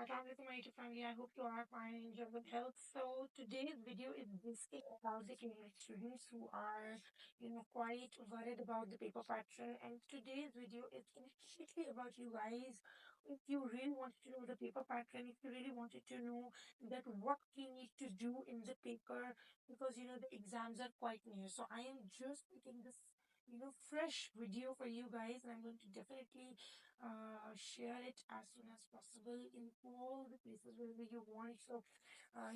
Assalamualaikum my YouTube family. I hope you are fine and enjoy good health. So today's video is basically about the English students who are, quite worried about the paper pattern. And today's video is completely about you guys. If you really wanted to know the paper pattern, if you really wanted to know that what we need to do in the paper, because the exams are quite near. So I am just making this fresh video for you guys, and I'm going to definitely share it as soon as possible in all the places wherever you want. So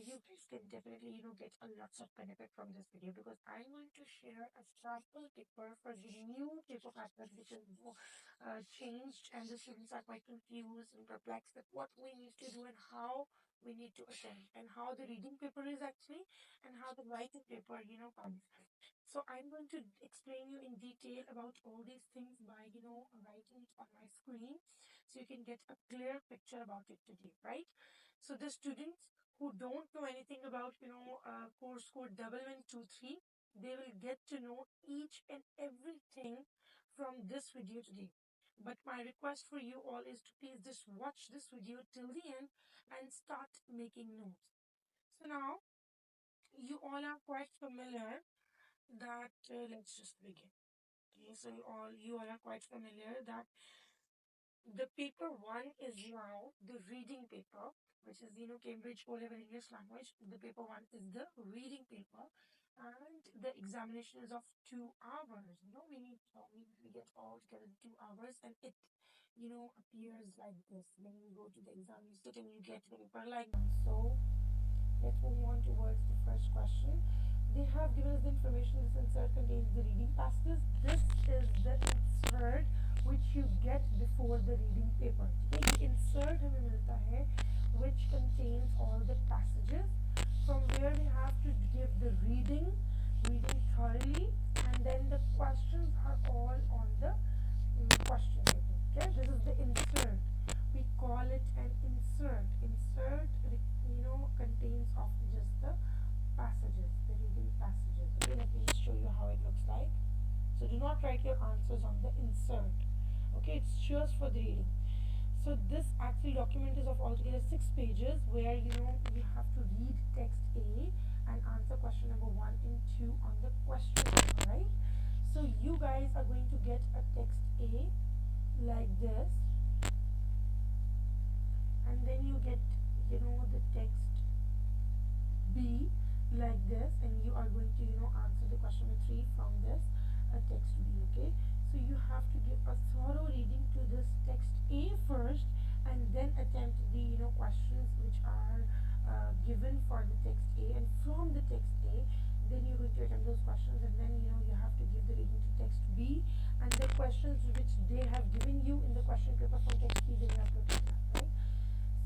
you guys can definitely get a lots of benefit from this video, because I'm going to share a sample paper for the new paper pattern which is changed, and the students are quite confused and perplexed that what we need to do and how we need to attend, and how the reading paper is actually, and how the writing paper comes. So I'm going to explain you in detail about all these things by writing it on my screen, so you can get a clear picture about it today, right? So the students who don't know anything about course code 1123, they will get to know each and everything from this video today. But my request for you all is to please just watch this video till the end and start making notes. So now you all are quite familiar that let's just begin. Okay, so you all are quite familiar that the paper one is now the reading paper, which is Cambridge O-level English language. The paper one is the reading paper, and the examination is of 2 hours. We get all together 2 hours, and it appears like this when you go to the exam. You sit and you get the paper like this. So let's move on towards the first question. They have given us the information. This insert contains the reading passages. This is the insert which you get before the reading paper. Okay, insert हमें मिलता है which contains all the passages from where we have to give the reading thoroughly, and then the questions are all on the question paper. Okay, this is the insert. We call it an insert. Insert, contains of just the passages, the reading passages. Okay, let me just show you how it looks like. So do not write your answers on the insert. Okay, it's just for the reading. So this actual document is of altogether 6 pages, where you have to read text A and answer question number 1 and 2 on the question paper, right? So you guys are going to get a text A like this, and then you get the text B like this, and you are going to answer the question number 3 from this text B. Okay, so you have to give a thorough reading to this text A first, and then attempt the questions which are given for the text A, and from the text A then you're going to attempt those questions, and then you have to give the reading to text B, and the questions which they have given you in the question paper from text B, then you have to attempt that, right?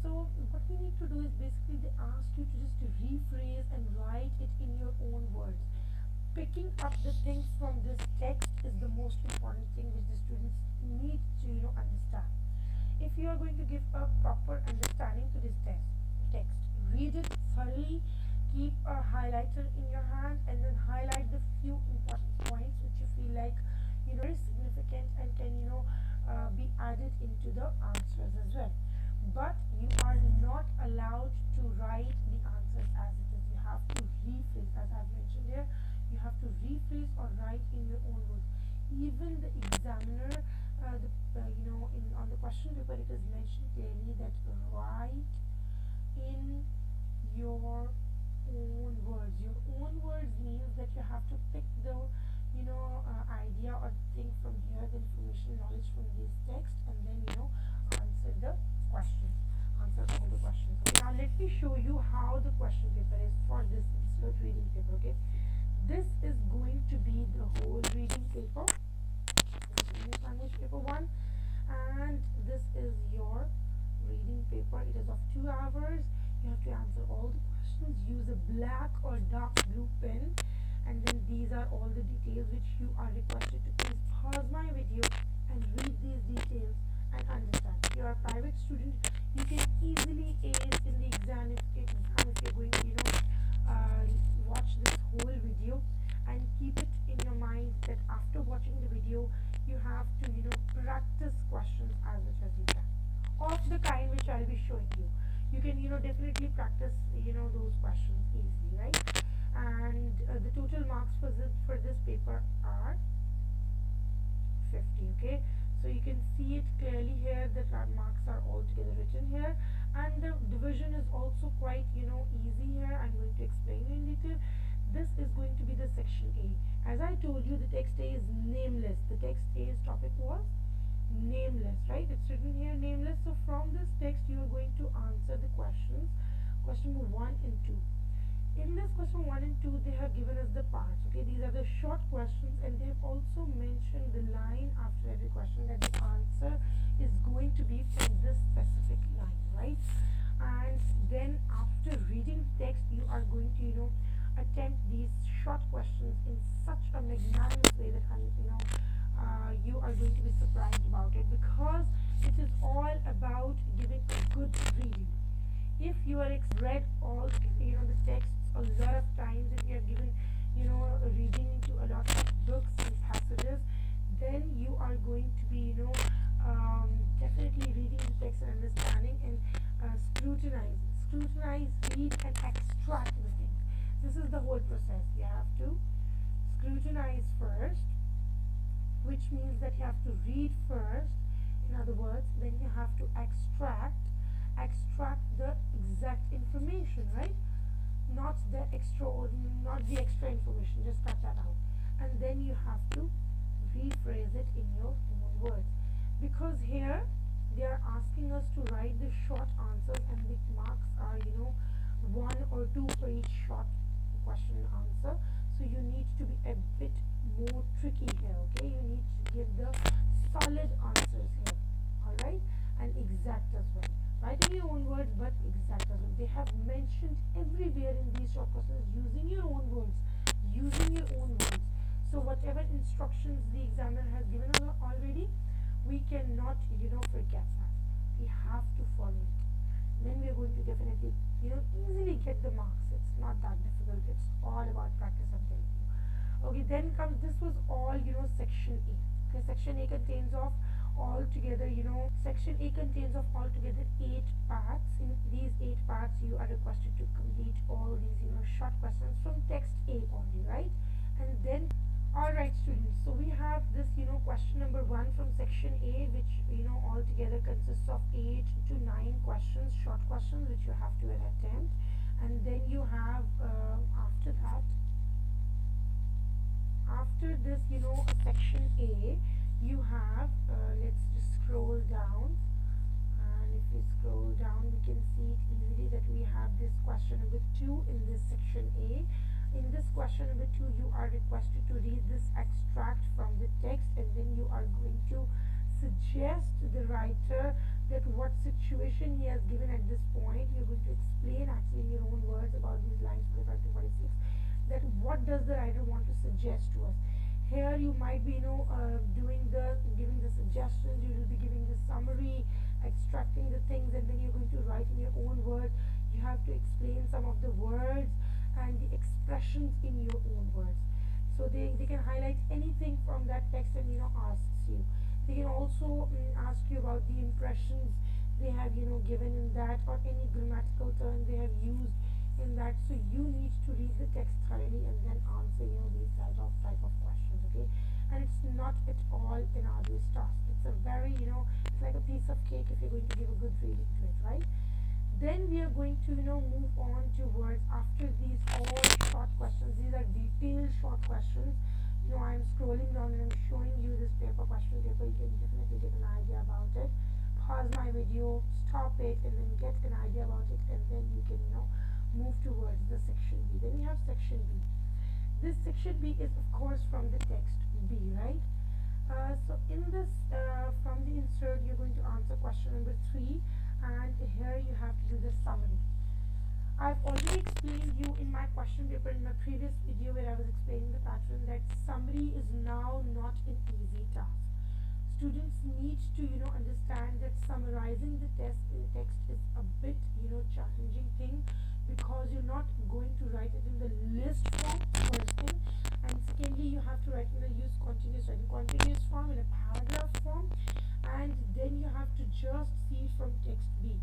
So what we need to do is basically they ask you to just rephrase and write it in your own words. Picking up the things from this text is the most important thing which the students need to understand. If you are going to give a proper understanding to this text, read it thoroughly, keep a highlighter in your hand, and then highlight the few important points which you feel like very significant and can be added into the answers as well. But you are not allowed to write the answers as it is. You have to rephrase, as I've mentioned here. You have to rephrase or write in your own words. Even the examiner, on the question paper, it is mentioned clearly that write in your own words. Your own words means that you have to pick the idea or thing from here, the information, knowledge from this text, and then answer the questions, answer all the questions. Okay, now let me show you how the question paper is for this insert reading paper. Okay, this is going to be the whole reading paper. This is English language paper 1, and this is your reading paper. It is of 2 hours. You have to answer all the questions. Use a black or dark blue pen, and then these are all the details which you are requested to please pause my video and read these details and understand. If you are a private student, you can easily ace in the exam if you're going to watch this whole video and keep it in your mind that after watching the video you have to practice questions as much as you can, of the kind which I'll be showing you. can definitely practice those questions easily, right? And the total marks for this paper are 50. Okay, so you can see it clearly here that our marks are all together written here, and the division is also quite easy here. I'm going to explain in detail. This is going to be the section A. As I told you, the text A is nameless. The text A's topic was nameless, right? It's written here nameless. So from this text you are going to answer the questions, question number 1 and 2. In this question 1 and 2, they have given us the parts. Okay, these are the short questions, and they have also mentioned the line after every question, that the answer is going to be from this specific line, right? And then after reading the text, you are going to attempt these short questions in such a magnanimous way that you are going to be surprised about it, because it is all about giving a good reading. If you are read all the texts a lot of times, if you are given reading to a lot of books and passages, then you are going to be definitely reading the text and understanding, and scrutinize, read and extract the things. This is the whole process. You have to scrutinize first, which means that you have to read first, in other words, then you have to extract the exact information, right? Not the extra information, just cut that out. And then you have to rephrase it in your own words, because here they are asking us to write the short answers, and the marks are 1 or 2 for each short question answer. So you need to be a bit more tricky here. Okay, you need to give the solid answers here, all right, and exact as well. Write in your own words, but exact as well. They have mentioned everywhere in these short questions using your own words, so whatever instructions the examiner has given us already, we cannot forget that. We have to follow it. Then we are going to definitely easily get the marks. It's not that difficult. It's all about practice, I'm telling you. Okay, then comes, this was all section A. Okay, section A contains of altogether section A contains of altogether 8 parts. In these 8 parts, you are requested to complete all these short questions from text A only, right? And then, all right students, so we have this question number 1 from section A, which altogether consists of 8 to 9 questions, short questions, which you have to attempt. And then you have after this section A, you have let's just scroll down, and if we scroll down, we can see it easily that we have this question number 2 in this section A. In this question number 2, you are requested to read this extract from the text, and then you are going to suggest to the writer that what situation he has given at this point. You're going to explain actually in your own words about these lines 45 to 46, that what does the writer want to suggest to us. Here you might be giving the suggestions, you will be giving the summary, extracting the things, and then you're going to write in your own words. You have to explain some of the words and the expressions in your own words. So they can highlight anything from that text and asks you. They can also ask you about the impressions they have given in that, or any grammatical term they have used in that. So you need to read the text thoroughly and then answer these type of questions. Okay, and it's not at all an arduous task. It's a very it's like a piece of cake if you're going to give a good reading to it, right? Then we are going to move on towards, after these all short questions, these are detailed short questions. I'm scrolling down and I'm showing you this question paper. You can definitely get an idea about it. Pause my video, stop it, and then get an idea about it, and then you can move towards the section B. Then we have section B. This section B is of course from the text B, right? So in this from the insert, you're going to answer question number 3, and here you have to do the summary. I've already explained you in my question paper in my previous video where I was explaining the pattern, that summary is now not an easy task. Students need to understand that summarizing the text is a bit challenging thing, because you're not going to write it in the list form, first thing, and secondly you have to write in the use continuous form, in a paragraph form, and then you have to just see from text B.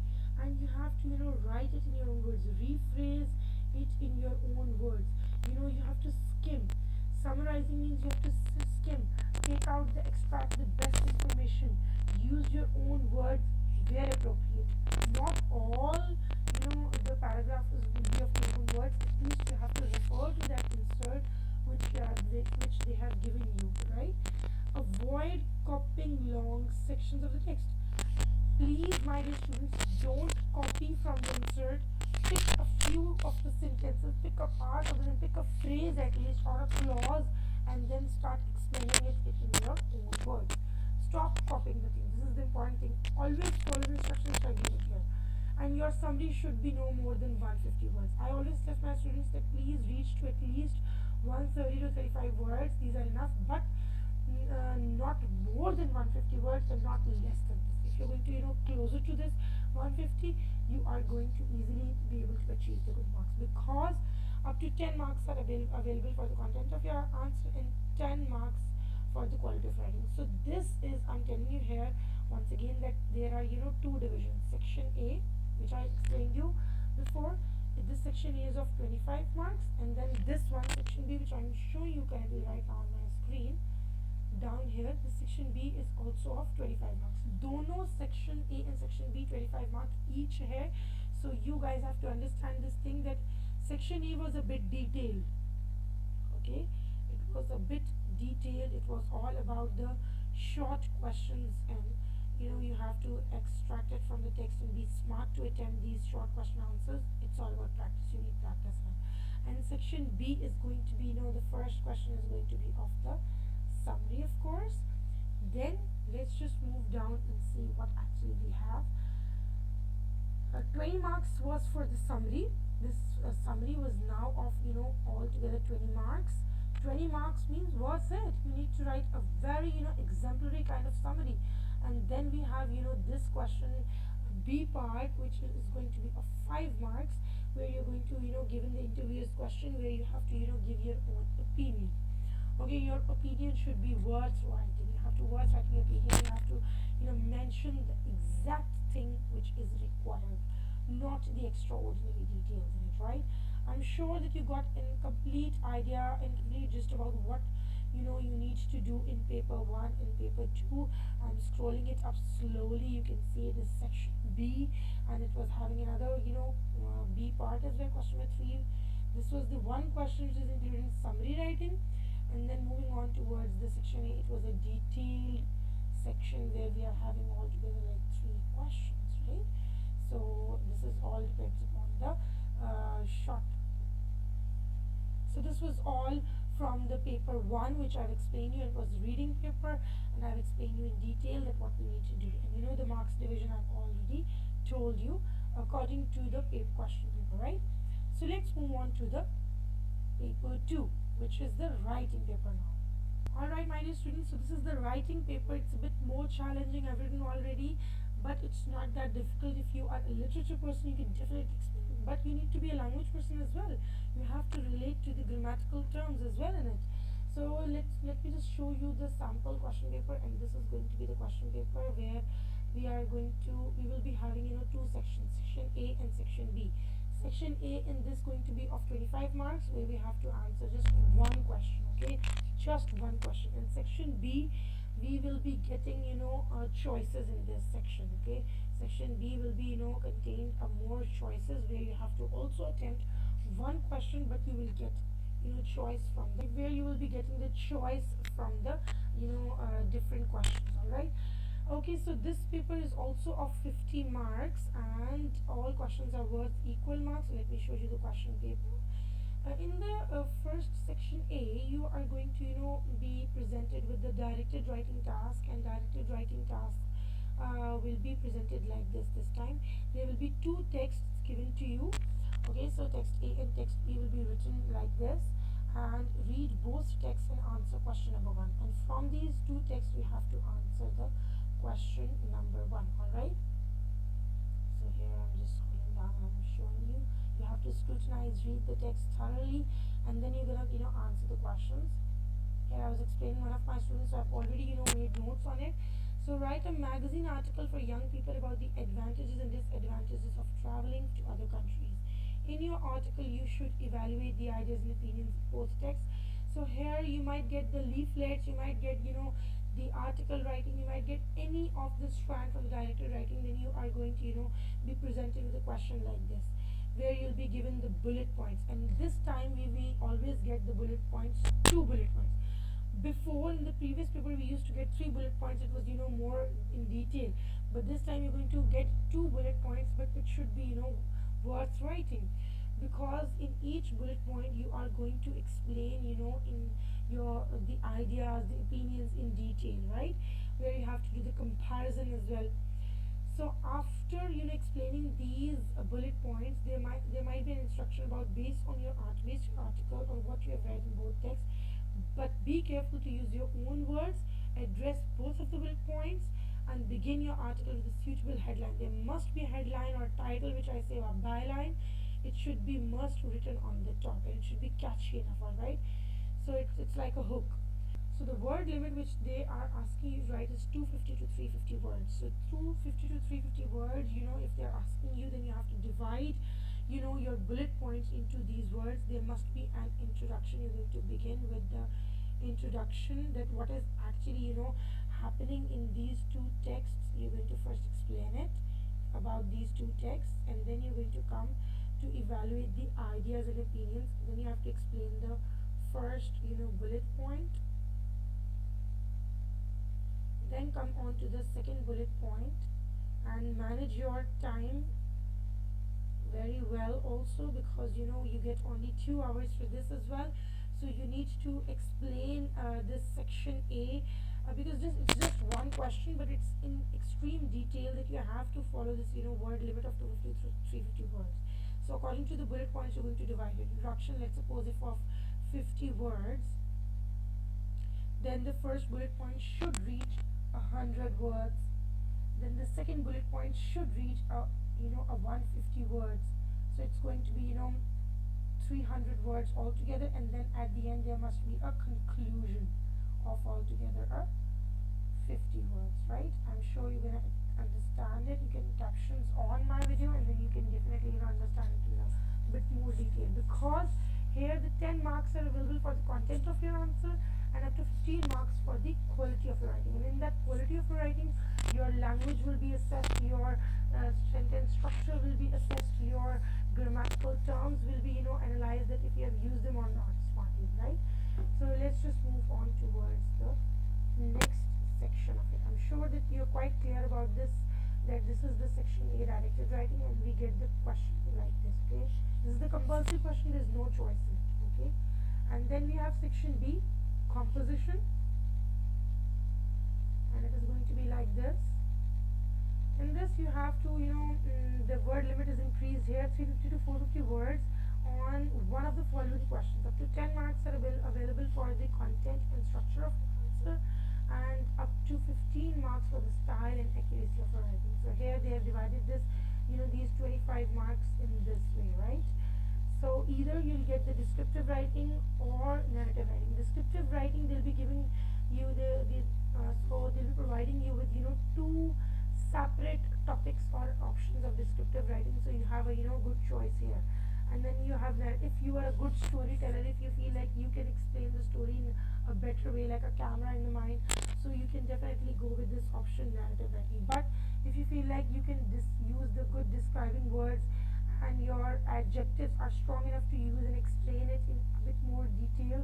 and you have to write it in your own words, rephrase it in your own words. You have to skim. Summarizing means you have to skim, take out the extract the best information, use your own words where appropriate. Not all the paragraph will be of your own words. At least you have to refer to that insert which they have given you, right? Avoid copying long sections of the text. Please, my dear students, don't copy from the insert. Pick a few of the sentences, pick a part of it, pick a phrase at least or a clause, and then start explaining it in your own words. Stop copying the thing. This is the important thing. Always follow the instructions that are given here. And your summary should be no more than 150 words. I always tell my students that please reach to at least 130 to 35 words. These are enough, but not more than 150 words and not less than this. If you're going to closer to this 150, you are going to easily be able to achieve the good marks, because up to 10 marks are available for the content of your answer and 10 marks for the quality of writing. So this is, I'm telling you here once again, that there are two divisions. Section A, which I explained you before, this section A is of 25 marks, and then this one, section B, which I'm showing you currently right now on my screen down here, the section B is also of 25 marks. Dono section A and section B 25 marks each here. So you guys have to understand this thing, that section A was a bit detailed. Okay, it was a bit detailed. It was all about the short questions, and you have to extract it from the text and be smart to attempt these short question answers. It's all about practice. You need practice. And section B is going to be, the first question is going to be of the summary, of course. Then let's just move down and see what actually we have. 20 marks was for the summary. This summary was now of altogether 20 marks. 20 marks means what's it? You need to write a very exemplary kind of summary. And then we have this question B part, which is going to be of 5 marks, where you're going to given the interviewer's question, where you have to give your own opinion. Okay, your opinion should be worth writing. You have to worth writing your opinion. You have to mention the exact thing which is required, not the extraordinary details in it, right? I'm sure that you got a complete idea and complete gist about what you need to do in paper 1 and paper 2. I'm scrolling it up slowly. You can see it is section B, and it was having another B part as well, question number 3. This was the one question which is included in summary writing. And then moving on towards the section A, it was a detailed section where we are having altogether like 3 questions, right? So this is all depends upon the short. So this was all from the paper 1, which I've explained you. It was reading paper, and I've explained you in detail that what we need to do. And the marks division I've already told you according to the paper question paper, right? So let's move on to the paper 2, which is the writing paper now. Alright, my dear students, so this is the writing paper. It's a bit more challenging. I've written already, but it's not that difficult. If you are a literature person, you can definitely explain it, but you need to be a language person as well. You have to relate to the grammatical terms as well in it. So let me just show you the sample question paper, and this is going to be the question paper where we will be having 2 sections, section A and section B. Section A in this going to be of 25 marks, where we have to answer just one question, okay? Just one question. In section B, we will be getting, choices in this section, okay? Section B will be, contain more choices, where you have to also attempt one question, but you will get, choice from the, where you will be getting the choice from the, different questions, alright? Okay, so this paper is also of 50 marks, and all questions are worth equal marks. Let me show you the question paper. In the first section A, you are going to be presented with the directed writing task, and directed writing task will be presented like this time. There will be 2 texts given to you. Okay, so text A and text B will be written like this, and read both texts and answer question number 1. And from these 2 texts, we have to answer the question number 1. Alright, so here I'm just scrolling down and I'm showing you. You have to scrutinize, read the text thoroughly, and then you're gonna answer the questions. Here I was explaining one of my students, so I've already made notes on it. So So write a magazine article for young people about the advantages and disadvantages of traveling to other countries. In your article, you should evaluate the ideas and opinions of both texts. So here you might get the leaflets, you might get, the article writing, you might get any of the strand from the directed writing. Then you are going to, be presented with a question like this, where you'll be given the bullet points. And this time we always get the bullet points, two bullet points. Before, in the previous paper, we used to get three bullet points. It was, more in detail. But this time you're going to get two bullet points, but it should be, worth writing, because in each bullet point you are going to explain, in your the ideas, the opinions in detail, right? Where you have to do the comparison as well. So after, explaining these bullet points, there might be an instruction about, based your article on what you have read in both texts, but be careful to use your own words, address both of the bullet points, and begin your article with a suitable headline. There must be a headline or a title, which I say, or byline. It should be must written on the top, and it should be catchy enough, all right? So it's like a hook. So the word limit which they are asking you to write is 250 to 350 words. So 250 to 350 words, if they're asking you, then you have to divide, your bullet points into these words. There must be an introduction. You're going to begin with the introduction, that what is actually, happening in these two texts. You're going to first explain it about these two texts, and then you're going to come to evaluate the ideas and opinions. Then you have to explain the first, bullet point, then come on to the second bullet point, and manage your time very well also, because you get only 2 hours for this as well. So you need to explain this section A, because it's just one question, but it's in extreme detail, that you have to follow this, word limit of 250 to 350 words. So according to the bullet points, you're going to divide it. Introduction, let's suppose if of 50 words, then the first bullet point should reach 100 words. Then the second bullet point should reach a 150 words. So it's going to be, 300 words altogether, and then at the end there must be a conclusion of altogether a 50 words, right? I'm sure you're gonna understand it. You can captions on my video, and then you can definitely, understand it in a bit more detail, because here the 10 marks are available for the content of your answer, and up to 15 marks for the quality of your writing. And in that quality of your writing, your language will be assessed, your sentence structure will be assessed, your grammatical terms will be, analyzed, that if you have used them or not smartly, right? So let's just move on towards the next section of it. I'm sure that you're quite clear about this, that this is the section A, directed writing, and we get the question like this, okay? This is the compulsory question, there's no choice in it, okay? And then we have section B, composition, and it is going to be like this. In this you have to, the word limit is increased here, 350 to 450 words on one of the following questions. Up to 10 marks are available for the content and structure of the answer, and up to 15 marks for the style and accuracy of the writing. So here they have divided this, these 25 marks in this way, right? So either you'll get the descriptive writing or narrative writing. Descriptive writing, they'll be giving you so they'll be providing you with, two separate topics or options of descriptive writing. So you have a, good choice here. And then you have that, if you are a good storyteller, if you feel like you can explain the story in a better way, like a camera in the mind, so you can definitely go with this option, narrative writing. But if you feel like you can use the good describing words, and your adjectives are strong enough to use and explain it in a bit more detail,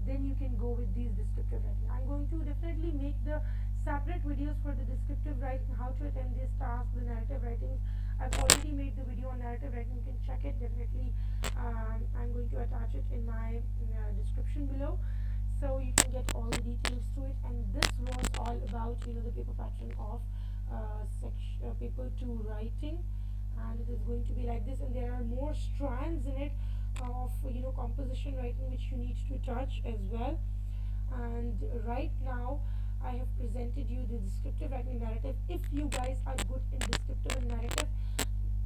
then you can go with these descriptive writing. I'm going to definitely make the separate videos for the descriptive writing, how to attempt this task, the narrative writing. I've already made the video on narrative writing, you can check it definitely. I'm going to attach it in my description below, so you can get all the details to it. And this was all about, the paper pattern of paper 2 writing, and it is going to be like this. And there are more strands in it of, composition writing, which you need to touch as well. And right now I have presented you the descriptive writing, narrative. If you guys are good in descriptive and narrative,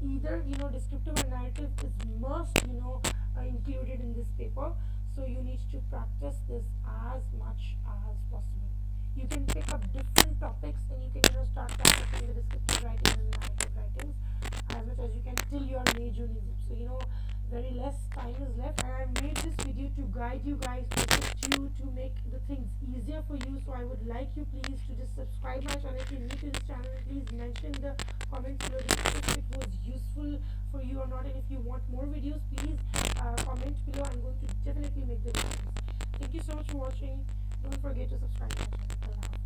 either, descriptive or narrative is must, included in this paper. So you need to practice this as much as possible. You can pick up different topics and you can start practicing the descriptive writing and narrative writings as much as you can till your May June exam. So very less time is left, and I made this video to guide you guys, to assist you, to make the things easier for you. So I would like you please to just subscribe my channel if you're new to this channel. Please mention in the comments below if it was useful for you or not, and if you want more videos, please comment below. I'm going to definitely make the videos. Thank you so much for watching. Don't forget to subscribe to my channel. Allah Hafiz.